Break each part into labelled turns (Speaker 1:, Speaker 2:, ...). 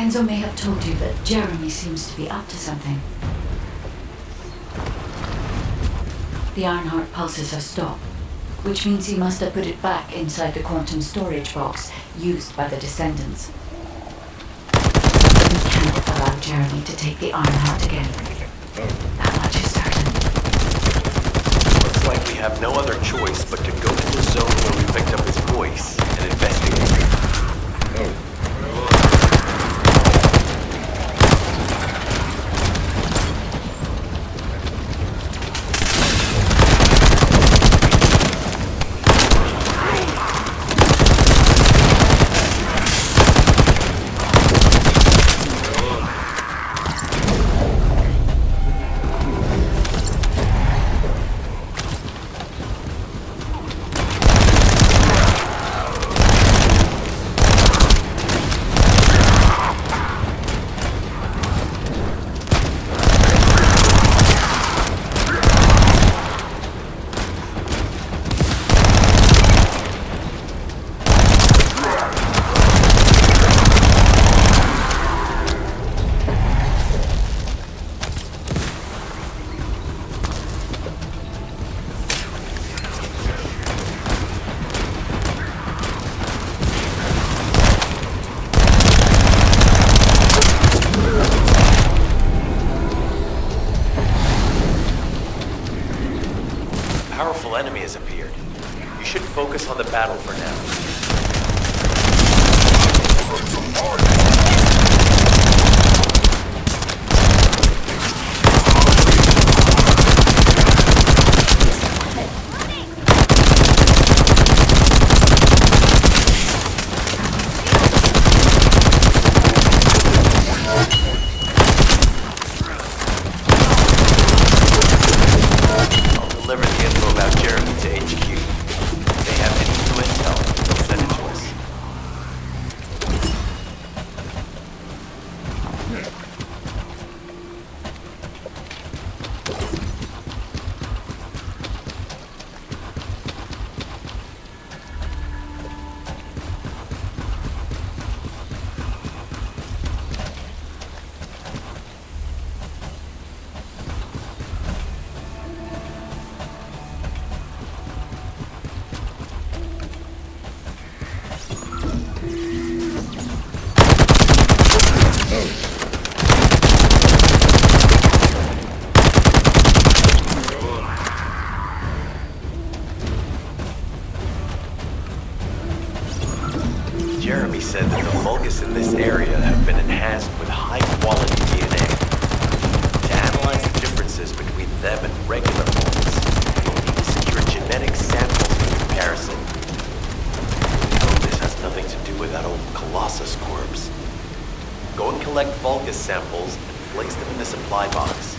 Speaker 1: Enzo may have told you that Jeremy seems to be up to something. The Ironheart pulses have stopped, which means he must have put it back inside the quantum storage box used by the Descendants. We can't allow Jeremy to take the Ironheart again. That much is certain.
Speaker 2: Looks like we have no other choice but to go to the zone where we picked up his voice and investigate. Powerful enemy has appeared. You should focus on the battle for now. Deliver the info about Jeremy to HQ. If they have any new intel, they'll send it to us. Jeremy said that the fungus in this area have been enhanced with high-quality DNA. To analyze the differences between them and regular fungus, we'll need to secure genetic samples for comparison. No, this has nothing to do with that old Colossus corpse. Go and collect fungus samples and place them in the supply box.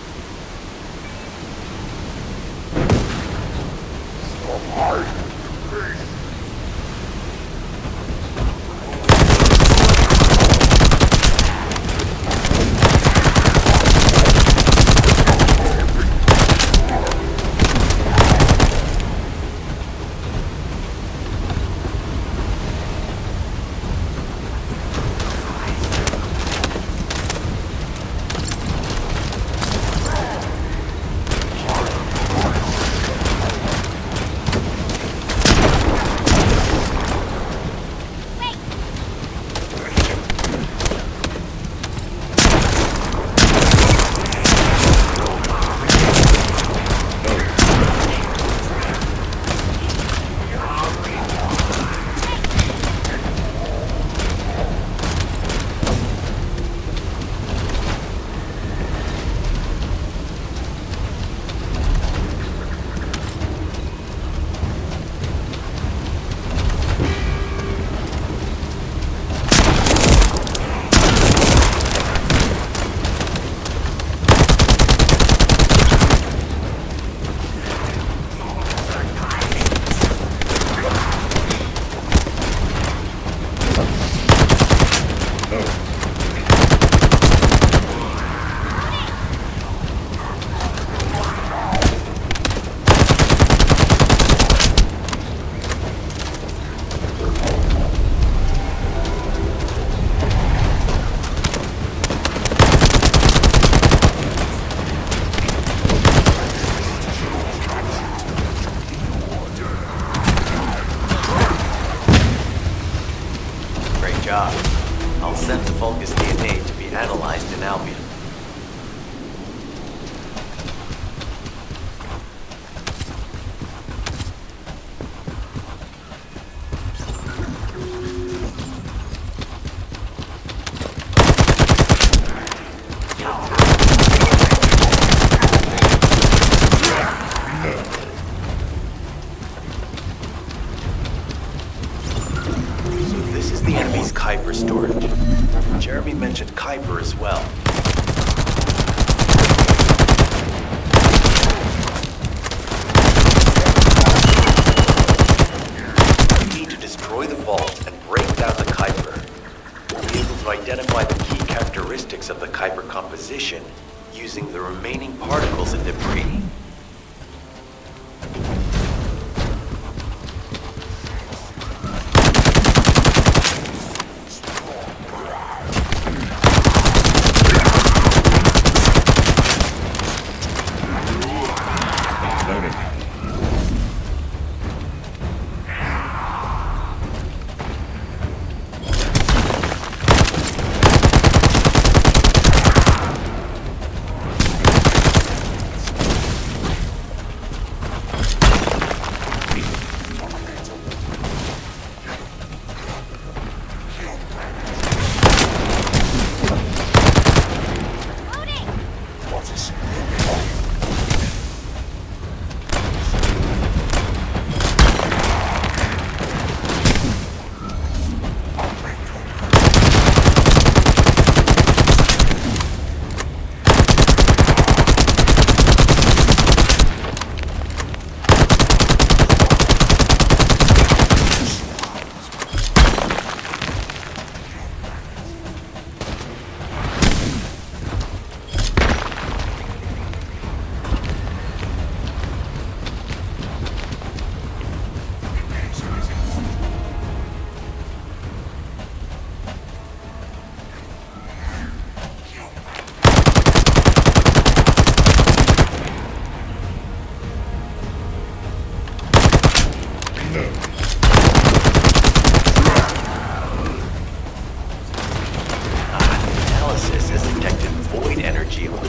Speaker 2: using the remaining particles and debris.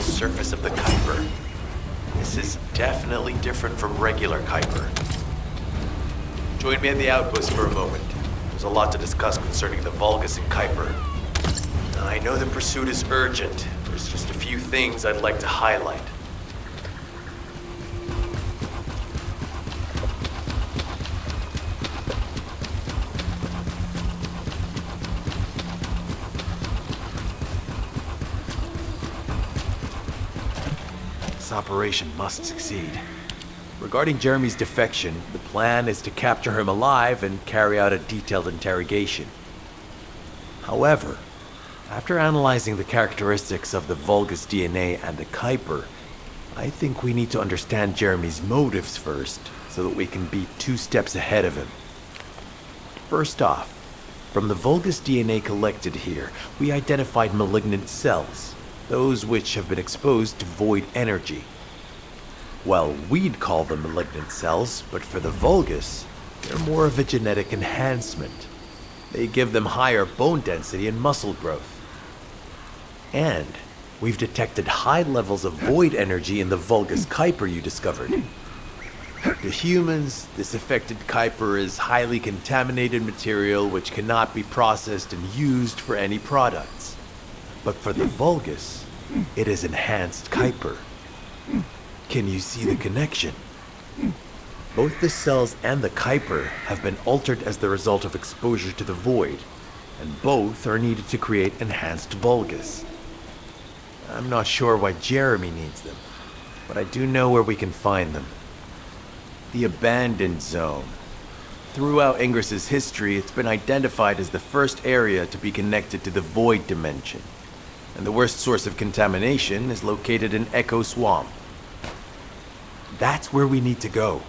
Speaker 2: Surface of the Kuiper. This is definitely different from regular Kuiper. Join me at the outpost for a moment. There's a lot to discuss concerning the Vulgus and Kuiper. I know the pursuit is urgent. There's just a few things I'd like to highlight. This operation must succeed. Regarding Jeremy's defection, the plan is to capture him alive and carry out a detailed interrogation. However, after analyzing the characteristics of the Vulgus DNA and the Kuiper, I think we need to understand Jeremy's motives first, so that we can be 2 steps ahead of him. First off, from the Vulgus DNA collected here, we identified malignant cells, those which have been exposed to void energy. Well, we'd call them malignant cells, but for the Vulgus, they're more of a genetic enhancement. They give them higher bone density and muscle growth. And we've detected high levels of void energy in the Vulgus Kuiper you discovered. To humans, this affected Kuiper is highly contaminated material which cannot be processed and used for any products. But for the Vulgus, it is enhanced Kuiper. Can you see the connection? Both the cells and the Kuiper have been altered as the result of exposure to the void, and both are needed to create enhanced Vulgus. I'm not sure why Jeremy needs them, but I do know where we can find them. The Abandoned Zone. Throughout Ingris's history, it's been identified as the first area to be connected to the Void Dimension, and the worst source of contamination is located in Echo Swamp. That's where we need to go.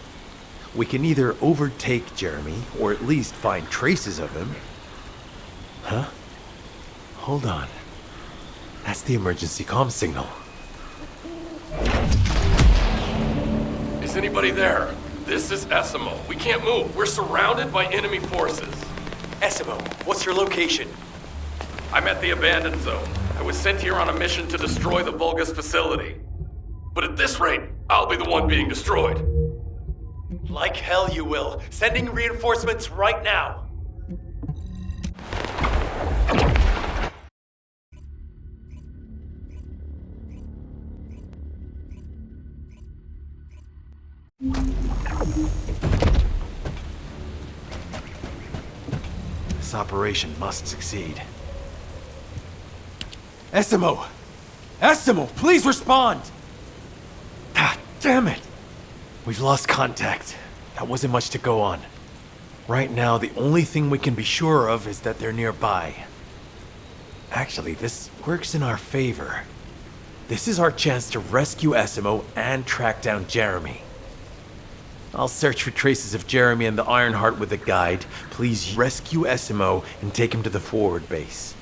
Speaker 2: We can either overtake Jeremy, or at least find traces of him. Huh? Hold on. That's the emergency comm signal.
Speaker 3: Is anybody there? This is Essimo. We can't move. We're surrounded by enemy forces.
Speaker 2: Essimo, what's your location?
Speaker 3: I'm at the Abandoned Zone. I was sent here on a mission to destroy the Vulgus facility. But at this rate, I'll be the one being destroyed.
Speaker 2: Like hell you will. Sending reinforcements right now. This operation must succeed. Essimo! Essimo, please respond! Ah, damn it! We've lost contact. That wasn't much to go on. Right now, the only thing we can be sure of is that they're nearby. Actually, this works in our favor. This is our chance to rescue Esimo and track down Jeremy. I'll search for traces of Jeremy and the Ironheart with a guide. Please rescue Esimo and take him to the forward base.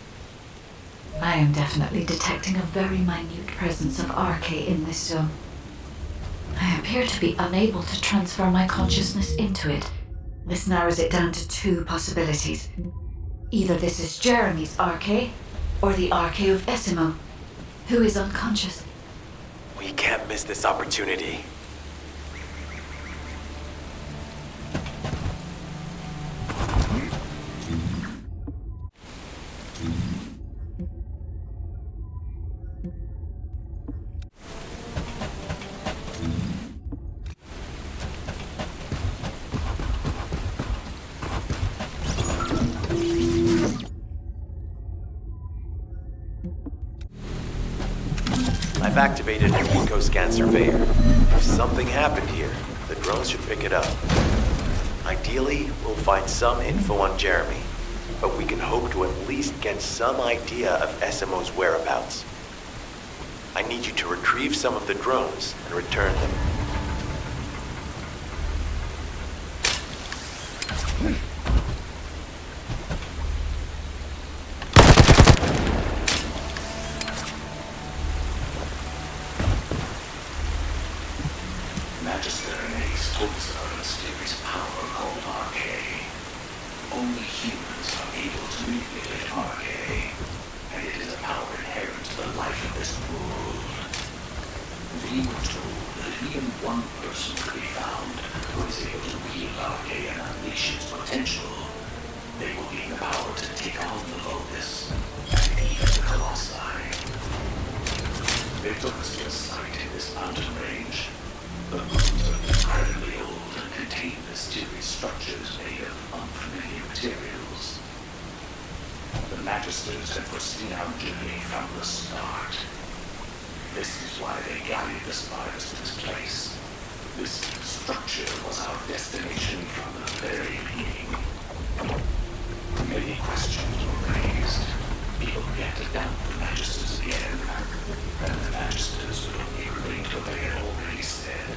Speaker 1: I am definitely detecting a very minute presence of RK in this zone. I appear to be unable to transfer my consciousness into it. This narrows it down to two possibilities. Either this is Jeremy's RK, or the RK of Esimo, who is unconscious.
Speaker 2: We can't miss this opportunity. I've activated an eco-scan surveyor. If something happened here, the drones should pick it up. Ideally, we'll find some info on Jeremy, but we can hope to at least get some idea of Esimo's whereabouts. I need you to retrieve some of the drones and return them.
Speaker 4: Magister Renee's told us about a mysterious power called RK. Only humans are able to manipulate RK, and it is a power inherent to the life of this world. We were told that if even one person could be found who is able to wield RK and unleash its potential, they will gain the power to take on the Vulgus and even the Colossi. They took us to a site in this mountain range. The rooms are incredibly old and contain mysterious structures made of unfamiliar materials. The Magisters had foreseen our journey from the start. This is why they guided the spiders to this place. This structure was our destination from the very beginning. Many questions were raised. People began to doubt the Magisters again, and the Magisters would only relate what they had already said.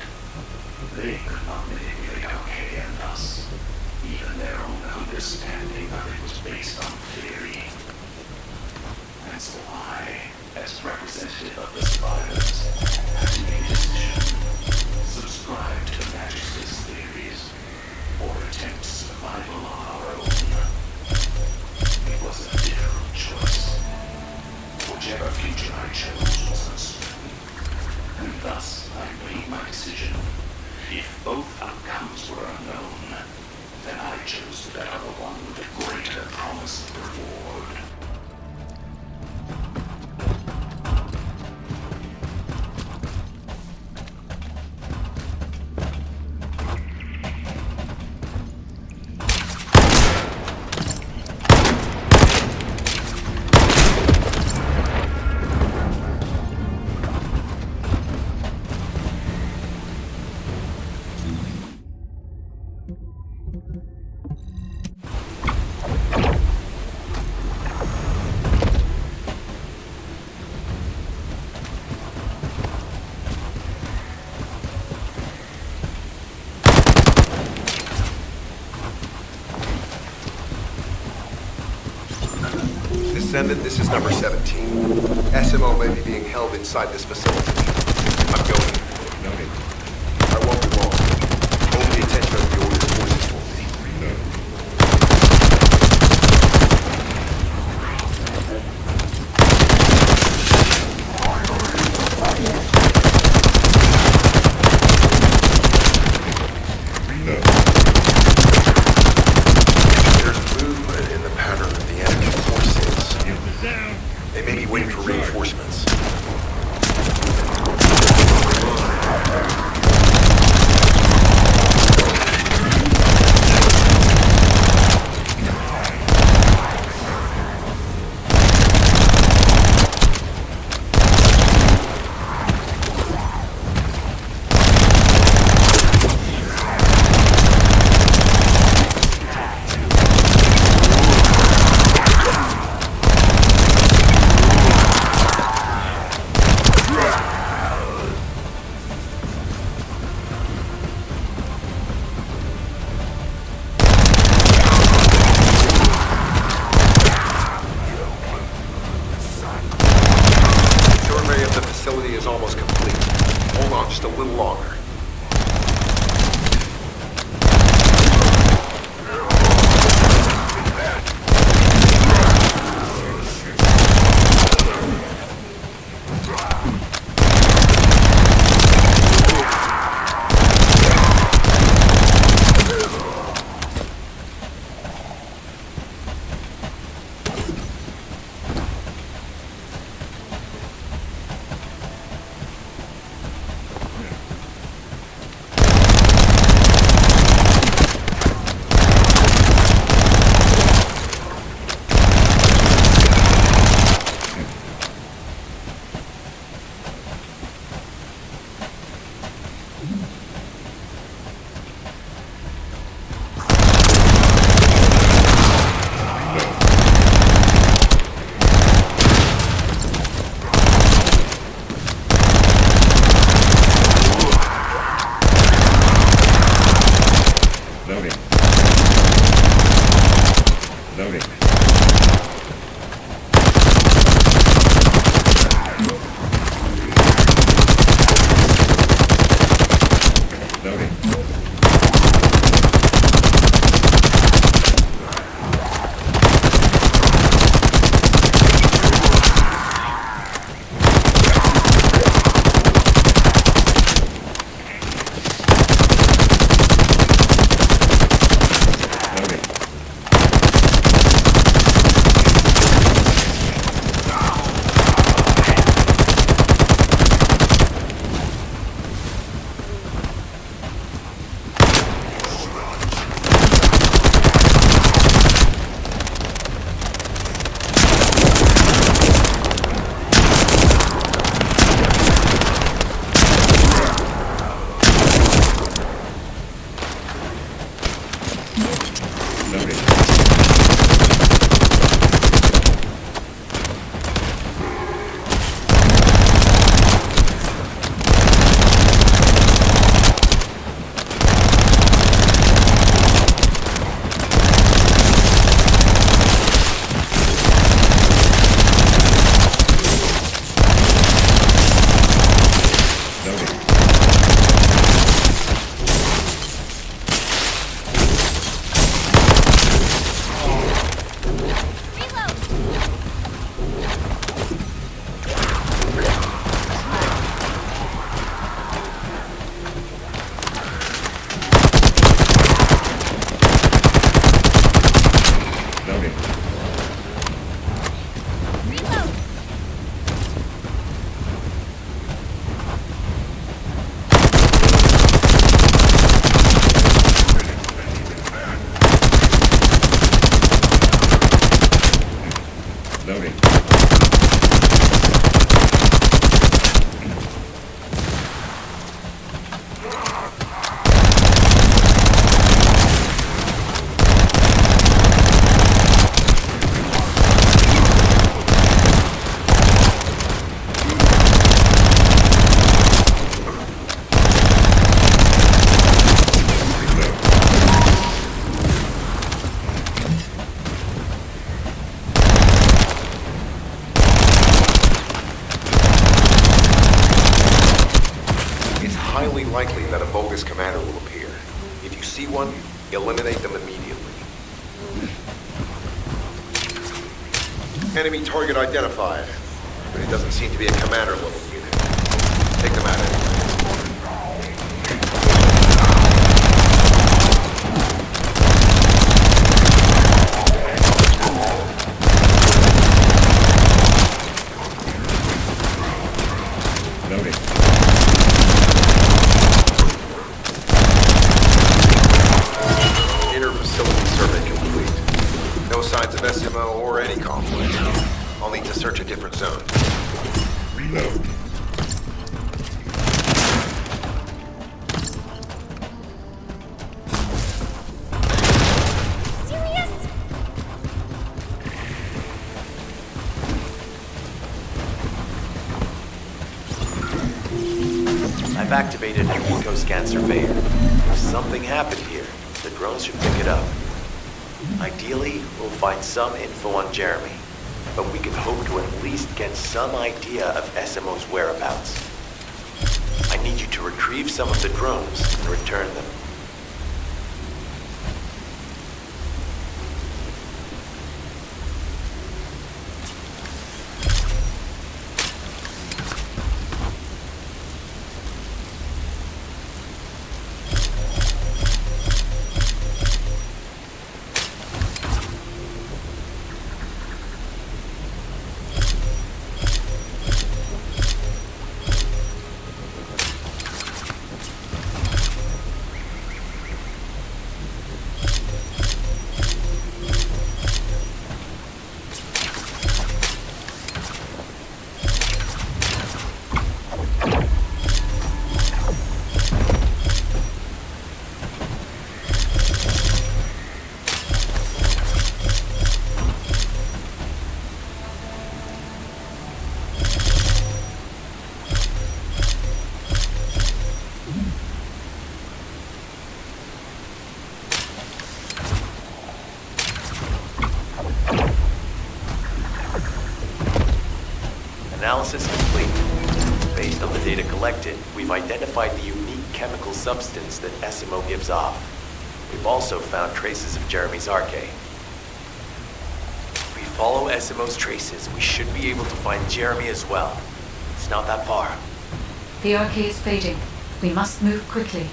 Speaker 4: They could not manipulate RK and us. Even their own understanding of it was based on theory. And so I, as representative of the spiders, had to make a decision. Subscribe to the Magister's theories, or attempt survival on our own. It was a difficult choice. Whichever future I chose was uncertain, and thus I made my decision. If both outcomes were unknown, then I chose the better one with the greater promise of reward.
Speaker 5: Descendant, this is number 17. SMO may be being held inside this facility. I'm going. Noted. I won't be long. Hold the attention of the order's forces for me. There's movement in the pattern of the enemy forces. They may be waiting for reinforcements. just a little longer. Likely that a bogus commander will appear. If you see one, eliminate them immediately. Enemy target identified, but it doesn't seem to be a commander-level unit. Take them out anyway. SMO or any conflict. I'll need to search a different zone.
Speaker 4: Reload.
Speaker 6: Serious?
Speaker 2: I've activated an eco-scan surveyor. If something happened here, the drones should pick it up. Ideally, we'll find some info on Jeremy, but we can hope to at least get some idea of SMO's whereabouts. I need you to retrieve some of the drones and return them. Analysis complete. Based on the data collected, we've identified the unique chemical substance that SMO gives off. We've also found traces of Jeremy's arche. If we follow SMO's traces, we should be able to find Jeremy as well. It's not that far.
Speaker 1: The arche is fading. We must move quickly.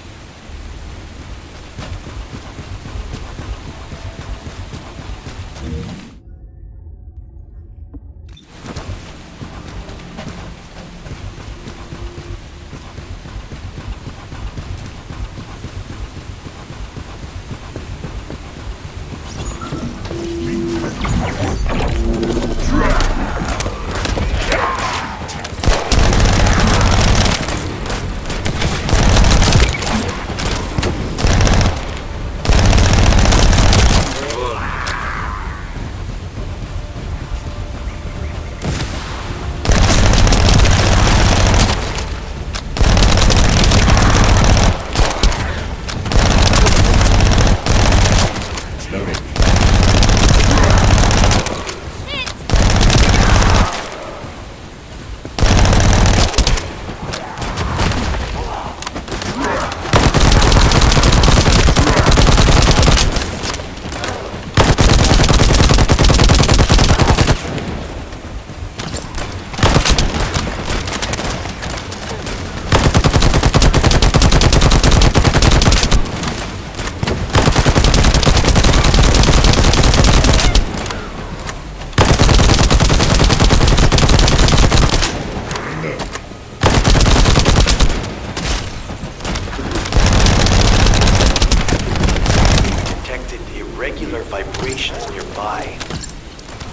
Speaker 2: Vibrations nearby.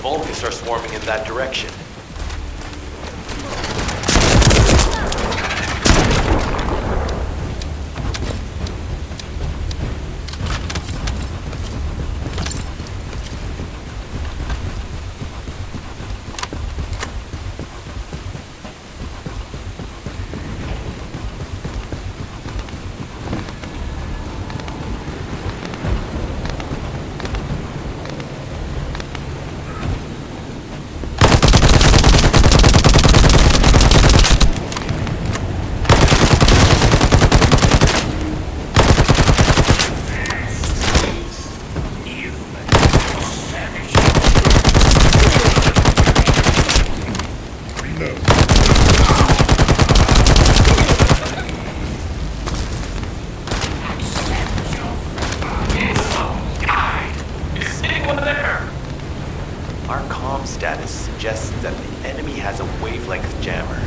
Speaker 2: Vulgus are swarming in that direction. Our comm status suggests that the enemy has a wavelength jammer.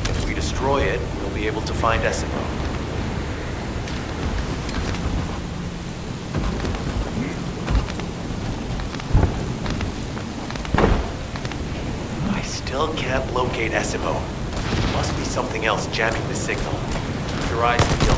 Speaker 2: If we destroy it, we'll be able to find SMO. I still can't locate SMO. Must be something else jamming the signal. Keep your eyes peeled.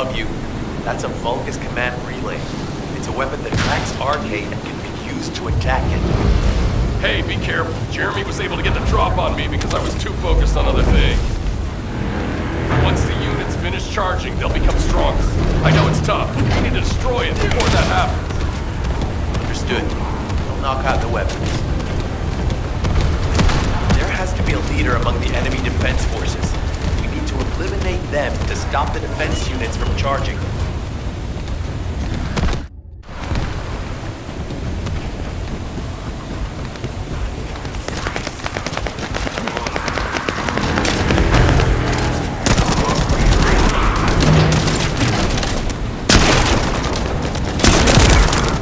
Speaker 2: above you. That's a Vulgus command relay. It's a weapon that tracks RK and can be used to attack it.
Speaker 3: Hey, be careful. Jeremy was able to get the drop on me because I was too focused on other things. Once the units finish charging, they'll become stronger. I know it's tough. We need to destroy it before that happens.
Speaker 2: Understood. Don't knock out the weapons. There has to be a leader among the enemy defense forces. We need to eliminate them to stop the defense units from charging.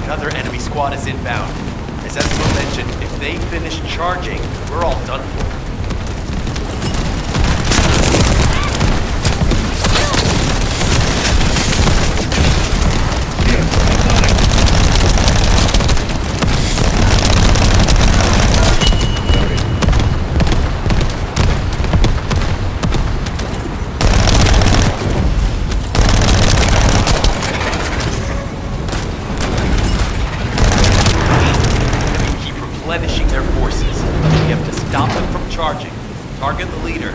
Speaker 2: Another enemy squad is inbound. As Esmo mentioned, if they finish charging, we're all done for. Replenishing their forces. We have to stop them from charging. Target the leader.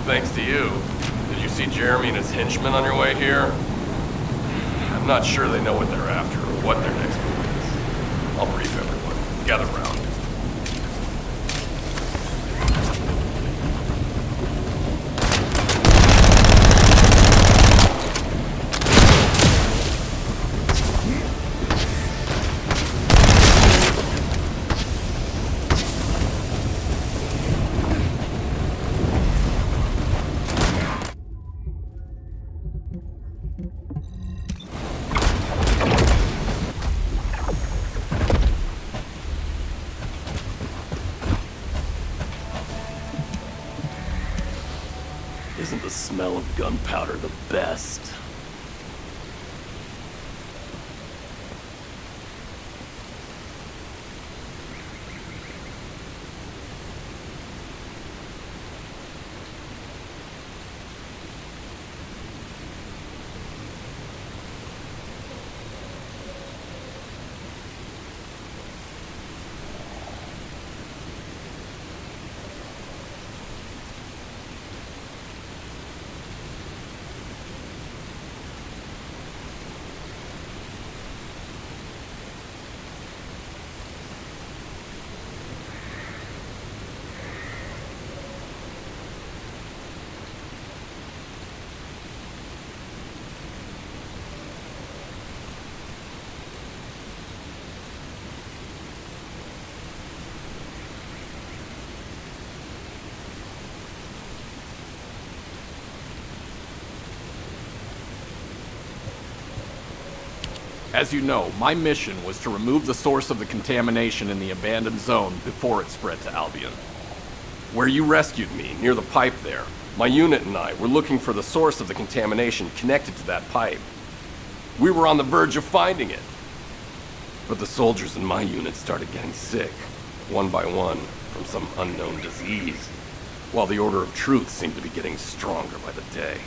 Speaker 3: Thanks to you. Did you see Jeremy and his henchmen on your way here? I'm not sure they know what they're after or what their next move is. I'll brief everyone. Gather round. Isn't the smell of gunpowder the best? As you know, my mission was to remove the source of the contamination in the abandoned zone before it spread to Albion. Where you rescued me, near the pipe there, my unit and I were looking for the source of the contamination connected to that pipe. We were on the verge of finding it. But the soldiers in my unit started getting sick, one by one, from some unknown disease, while the Order of Truth seemed to be getting stronger by the day.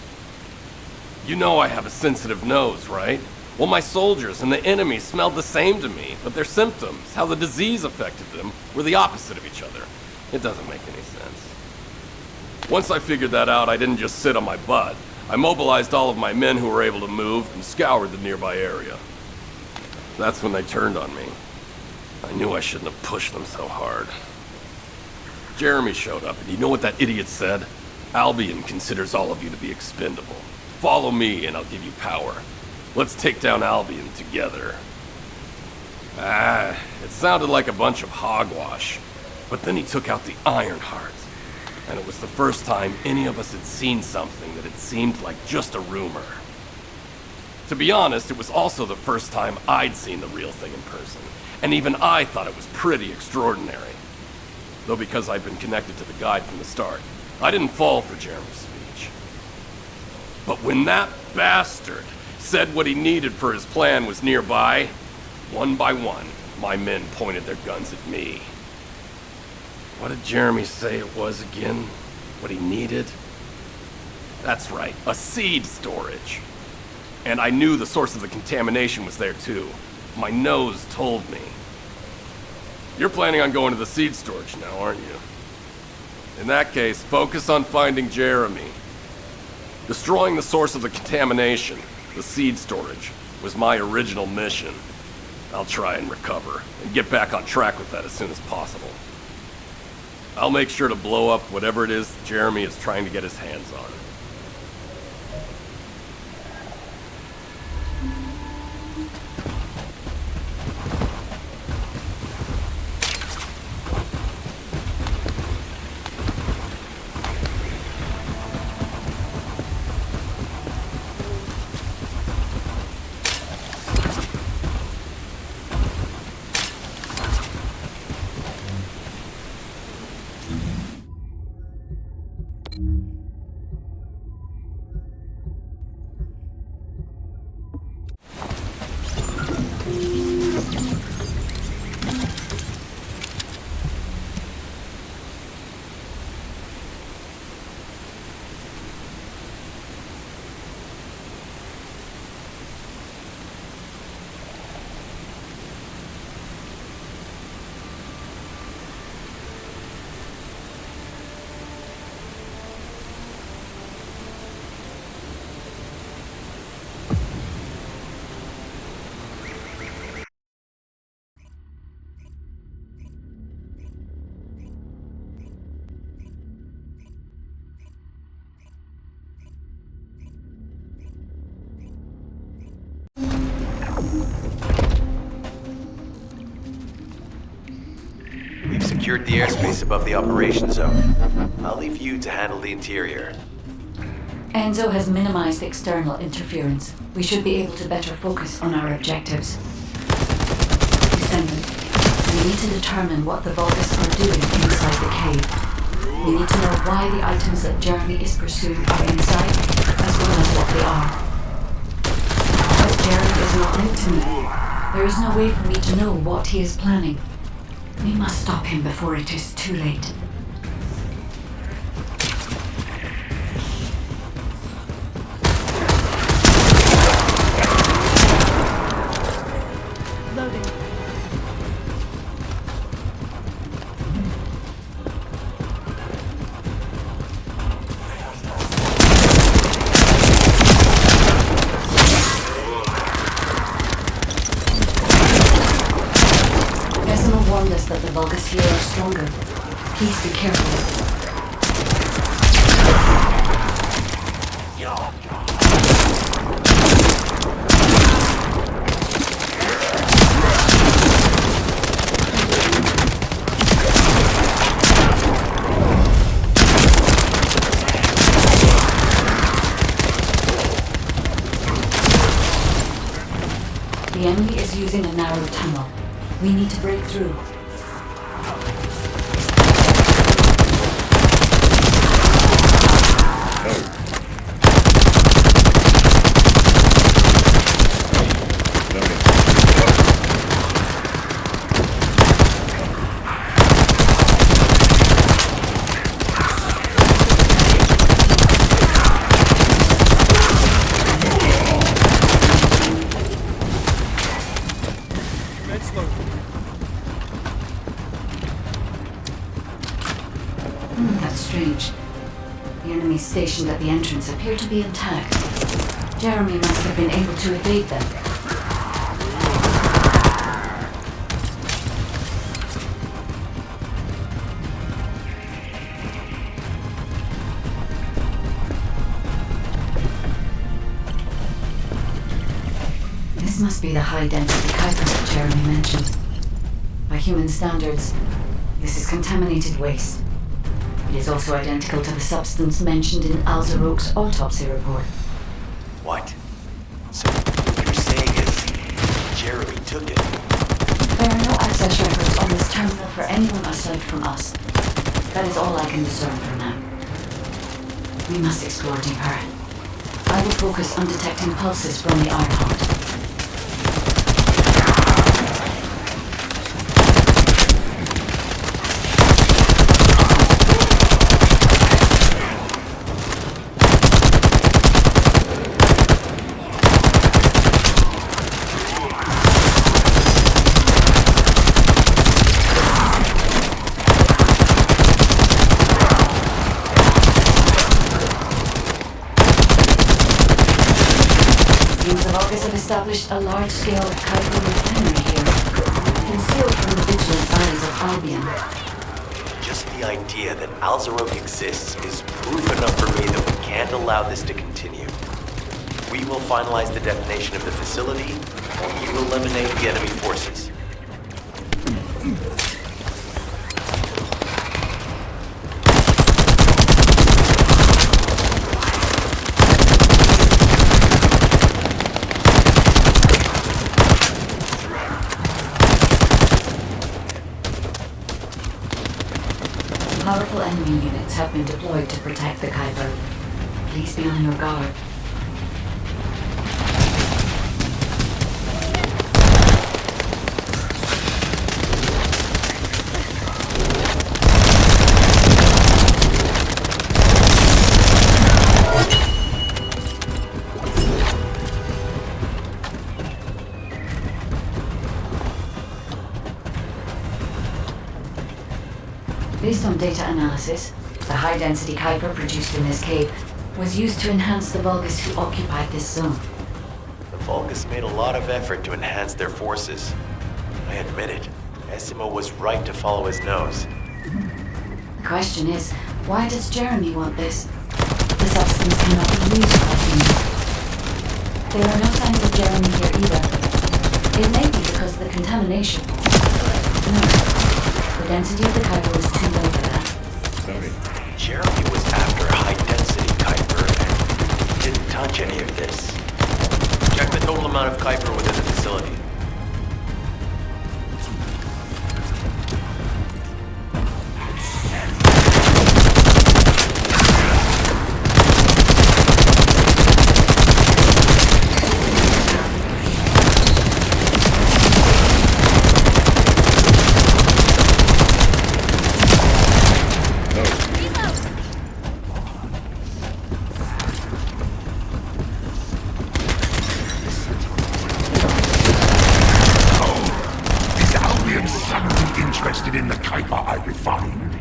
Speaker 3: You know I have a sensitive nose, right? Well, my soldiers and the enemy smelled the same to me, but their symptoms, how the disease affected them, were the opposite of each other. It doesn't make any sense. Once I figured that out, I didn't just sit on my butt. I mobilized all of my men who were able to move and scoured the nearby area. That's when they turned on me. I knew I shouldn't have pushed them so hard. Jeremy showed up, and you know what that idiot said? Albion considers all of you to be expendable. Follow me and I'll give you power. Let's take down Albion together. It sounded like a bunch of hogwash. But then he took out the Ironheart. And it was the first time any of us had seen something that had seemed like just a rumor. To be honest, it was also the first time I'd seen the real thing in person. And even I thought it was pretty extraordinary. Though because I'd been connected to the guide from the start, I didn't fall for Jeremy's speech. But when that bastard said what he needed for his plan was nearby, one by one, my men pointed their guns at me. What did Jeremy say it was again? What he needed? That's right, a seed storage. And I knew the source of the contamination was there too. My nose told me. You're planning on going to the seed storage now, aren't you? In that case, focus on finding Jeremy. Destroying the source of the contamination, the seed storage, was my original mission. I'll try and recover, and get back on track with that as soon as possible. I'll make sure to blow up whatever it is Jeremy is trying to get his hands on.
Speaker 2: We've secured the airspace above the operation zone. I'll leave you to handle the interior.
Speaker 1: Enzo has minimized external interference. We should be able to better focus on our objectives. Descendant, we need to determine what the Vulgus are doing inside the cave. We need to know why the items that Jeremy is pursuing are inside, as well as what they are. As Jeremy is not linked to me, there is no way for me to know what he is planning. We must stop him before it is too late.
Speaker 6: Loading.
Speaker 1: Warned us that the Vulgus here are stronger. Please be careful. The enemy is using a narrow tunnel. We need to break through. That's strange. The enemies stationed at the entrance appear to be intact. Jeremy must have been able to evade them. This must be the high-density Kuiper that Jeremy mentioned. By human standards, this is contaminated waste. It is also identical to the substance mentioned in Alzarok's autopsy report.
Speaker 2: What? So what you're saying is Jeremy took it?
Speaker 1: There are no access records on this terminal for anyone aside from us. That is all I can discern for now. We must explore deeper. I will focus on detecting pulses from the Ironheart. Established a large-scale Kuiper refinery here, concealed from the vigilant eyes of Albion.
Speaker 2: Just the idea that Alzarok exists is proof enough for me that we can't allow this to continue. We will finalize the detonation of the facility, and you eliminate the enemy forces.
Speaker 1: Powerful enemy units have been deployed to protect the Kuiper. Please be on your guard. Based on data analysis, the high-density Kuiper produced in this cave was used to enhance the Vulgus who occupied this zone.
Speaker 2: The Vulgus made a lot of effort to enhance their forces. I admit it. Essimo was right to follow his nose.
Speaker 1: The question is, why does Jeremy want this? The substance cannot be used by humans. There are no signs of Jeremy here either. It may be because of the contamination. No. The density of the Kuiper was too low for that.
Speaker 2: Jeremy was after high-density Kuiper, and he didn't touch any of this. Check the total amount of Kuiper within the facility.
Speaker 4: In the Kuiper I refined.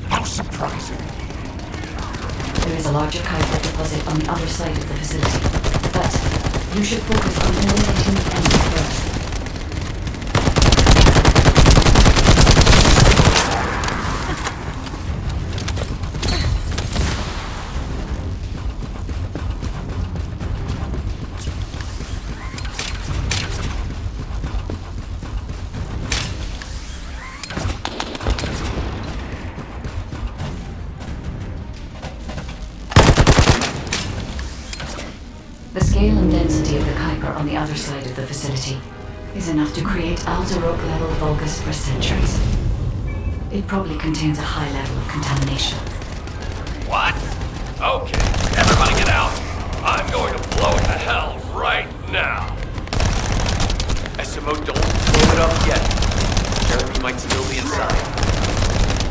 Speaker 4: How surprising.
Speaker 1: There is a larger Kuiper deposit on the other side of the facility, but you should focus on eliminating the enemy first. The scale and density of the Kuiper on the other side of the facility is enough to create Alzarok-level Vulgus for centuries. It probably contains a high level of contamination.
Speaker 3: What? Okay, everybody get out. I'm going to blow it to hell right now.
Speaker 2: Essimo, don't blow it up yet. Jeremy might still be inside.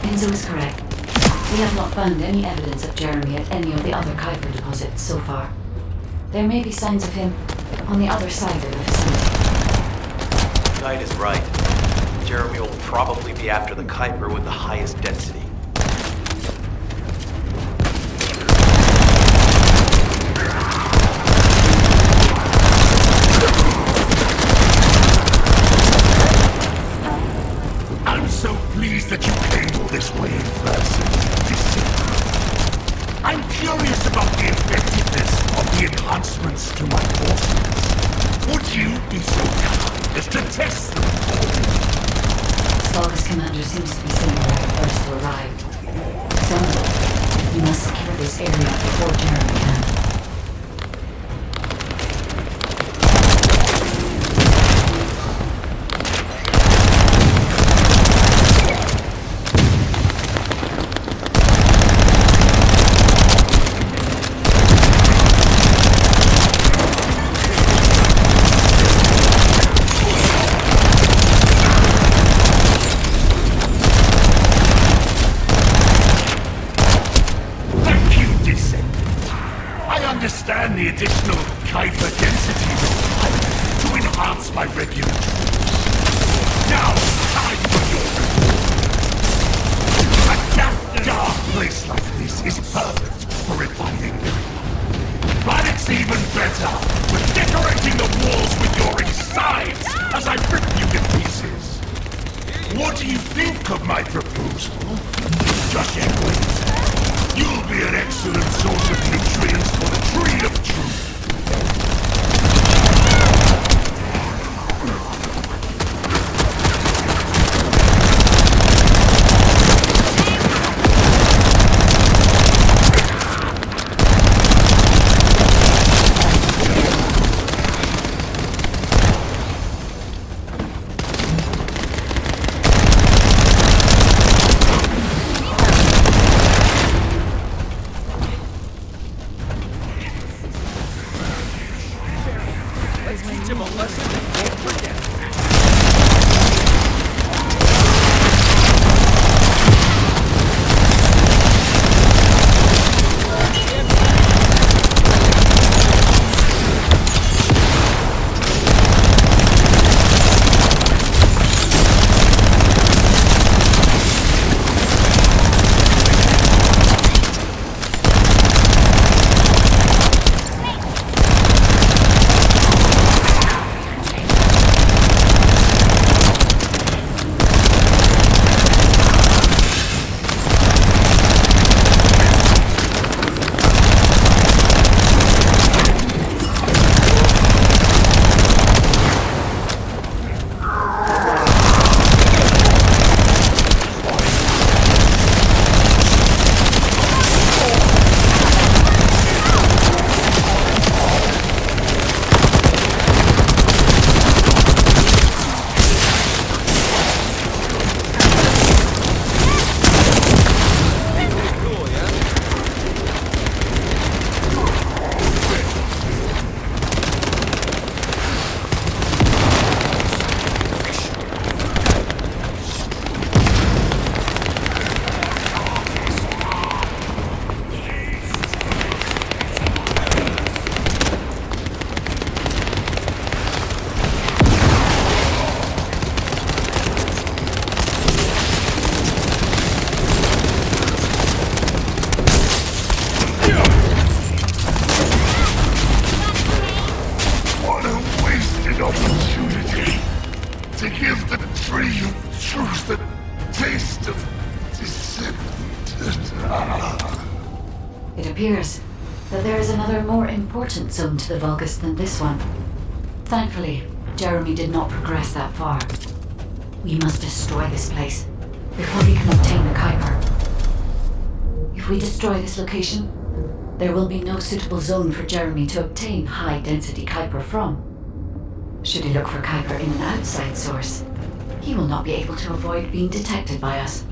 Speaker 1: Enzo is correct. We have not found any evidence of Jeremy at any of the other Kuiper deposits so far. There may be signs of him on the other side of the facility.
Speaker 2: Guide is right. Jeremy will probably be after the Kuiper with the highest density.
Speaker 4: I'm so pleased that you came all this way in person. I'm curious about the effectiveness of the enhancements to my forces. Would you be so kind as to test them.
Speaker 1: Stalker's commander seems to be sending out first to arrive. So, we must secure this area before Jeremy can.
Speaker 4: Understand the additional Kuiper density required to enhance my regulation. Now, time for your A dark place like this is perfect for refining. But it's even better for decorating the walls with your insides as I rip you to pieces. What do you think of my proposal? Just yet wait. You'll be an excellent source of nutrients for the tree of truth.
Speaker 1: It appears that there is another more important zone to the Vulgus than this one. Thankfully, Jeremy did not progress that far. We must destroy this place before we can obtain the Kuiper. If we destroy this location, there will be no suitable zone for Jeremy to obtain high-density Kuiper from. Should he look for Kuiper in an outside source, he will not be able to avoid being detected by us.